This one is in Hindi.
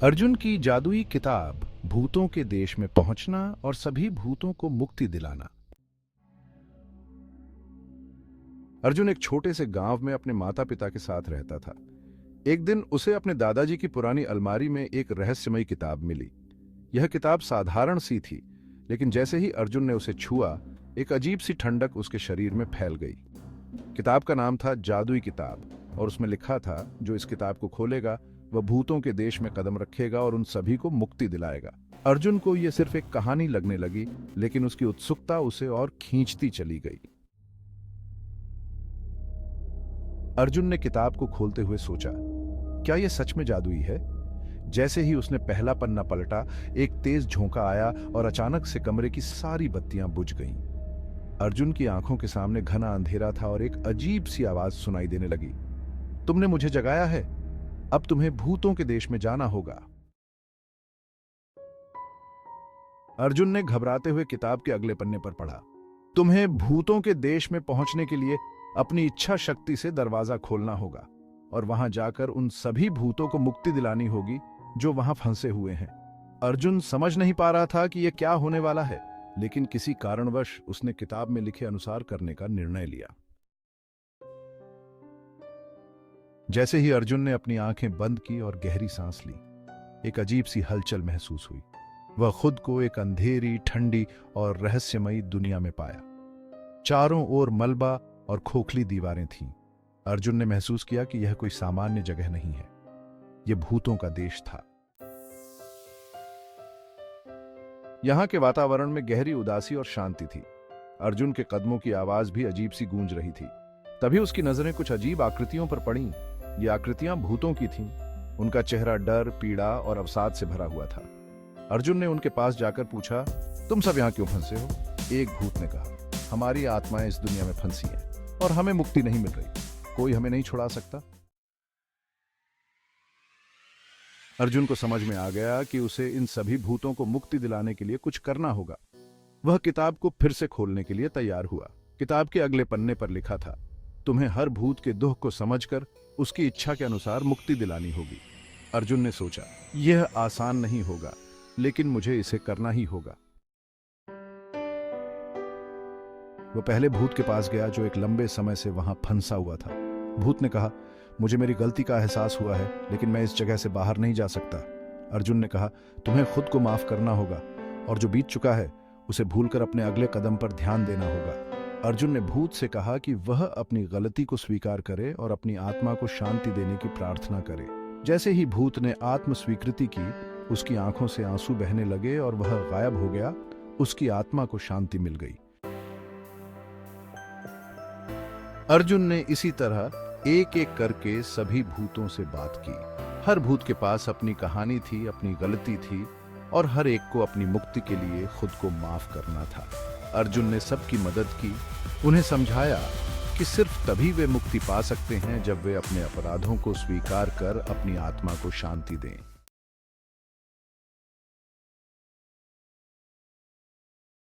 अर्जुन की जादुई किताब भूतों के देश में पहुंचना और सभी भूतों को मुक्ति दिलाना। अर्जुन एक छोटे से गांव में अपने माता पिता के साथ रहता था। एक दिन उसे अपने दादाजी की पुरानी अलमारी में एक रहस्यमयी किताब मिली। यह किताब साधारण सी थी, लेकिन जैसे ही अर्जुन ने उसे छुआ, एक अजीब सी ठंडक उसके शरीर में फैल गई। किताब का नाम था जादुई किताब और उसमें लिखा था, जो इस किताब को खोलेगा वह भूतों के देश में कदम रखेगा और उन सभी को मुक्ति दिलाएगा। अर्जुन को यह सिर्फ एक कहानी लगने लगी, लेकिन उसकी उत्सुकता उसे और खींचती चली गई। अर्जुन ने किताब को खोलते हुए सोचा, क्या यह सच में जादुई है? जैसे ही उसने पहला पन्ना पलटा, एक तेज झोंका आया और अचानक से कमरे की सारी बत्तियां बुझ गईं। अर्जुन की आंखों के सामने घना अंधेरा था और एक अजीब सी आवाज सुनाई देने लगी, तुमने मुझे जगाया है, अब तुम्हें भूतों के देश में जाना होगा। अर्जुन ने घबराते हुए किताब के अगले पन्ने पर पढ़ा, तुम्हें भूतों के देश में पहुंचने के लिए अपनी इच्छा शक्ति से दरवाजा खोलना होगा और वहां जाकर उन सभी भूतों को मुक्ति दिलानी होगी जो वहां फंसे हुए हैं। अर्जुन समझ नहीं पा रहा था कि यह क्या होने वाला है, लेकिन किसी कारणवश उसने किताब में लिखे अनुसार करने का निर्णय लिया। जैसे ही अर्जुन ने अपनी आंखें बंद की और गहरी सांस ली, एक अजीब सी हलचल महसूस हुई। वह खुद को एक अंधेरी, ठंडी और रहस्यमयी दुनिया में पाया। चारों ओर मलबा और खोखली दीवारें थीं। अर्जुन ने महसूस किया कि यह कोई सामान्य जगह नहीं है, यह भूतों का देश था। यहां के वातावरण में गहरी उदासी और शांति थी। अर्जुन के कदमों की आवाज भी अजीब सी गूंज रही थी। तभी उसकी नजरें कुछ अजीब आकृतियों पर पड़ीं। ये आकृतियां भूतों की थीं। उनका चेहरा डर, पीड़ा और अवसाद से भरा हुआ था। अर्जुन ने उनके पास जाकर पूछा, तुम सब यहां क्यों फंसे हो? एक भूत ने कहा, हमारी आत्माएं इस दुनिया में फंसी हैं और हमें मुक्ति नहीं मिल रही। कोई हमें नहीं छुड़ा सकता। अर्जुन को समझ में आ गया कि उसे इन सभी भूतों को मुक्ति दिलाने के लिए कुछ करना होगा। वह किताब को फिर से खोलने के लिए तैयार हुआ। किताब के अगले पन्ने पर लिखा था, तुम्हें हर भूत के दुख को समझकर उसकी इच्छा के अनुसार मुक्ति दिलानी होगी। अर्जुन ने सोचा, यह आसान नहीं होगा, लेकिन मुझे इसे करना ही होगा। वह पहले भूत के पास गया जो एक लंबे समय से वहां फंसा हुआ था। भूत ने कहा, मुझे मेरी गलती का एहसास हुआ है, लेकिन मैं इस जगह से बाहर नहीं जा सकता। अर्जुन ने कहा, तुम्हें खुद को माफ करना होगा और जो बीत चुका है उसे भूलकर अपने अगले कदम पर ध्यान देना होगा। अर्जुन ने भूत से कहा कि वह अपनी गलती को स्वीकार करे और अपनी आत्मा को शांति देने की प्रार्थना करे। जैसे ही भूत ने आत्म स्वीकृति की, उसकी आंखों से आंसू बहने लगे और वह गायब हो गया। उसकी आत्मा को शांति मिल गई। अर्जुन ने इसी तरह एक एक करके सभी भूतों से बात की। हर भूत के पास अपनी कहानी थी, अपनी गलती थी और हर एक को अपनी मुक्ति के लिए खुद को माफ करना था। अर्जुन ने सबकी मदद की, उन्हें समझाया कि सिर्फ तभी वे मुक्ति पा सकते हैं जब वे अपने अपराधों को स्वीकार कर अपनी आत्मा को शांति दें।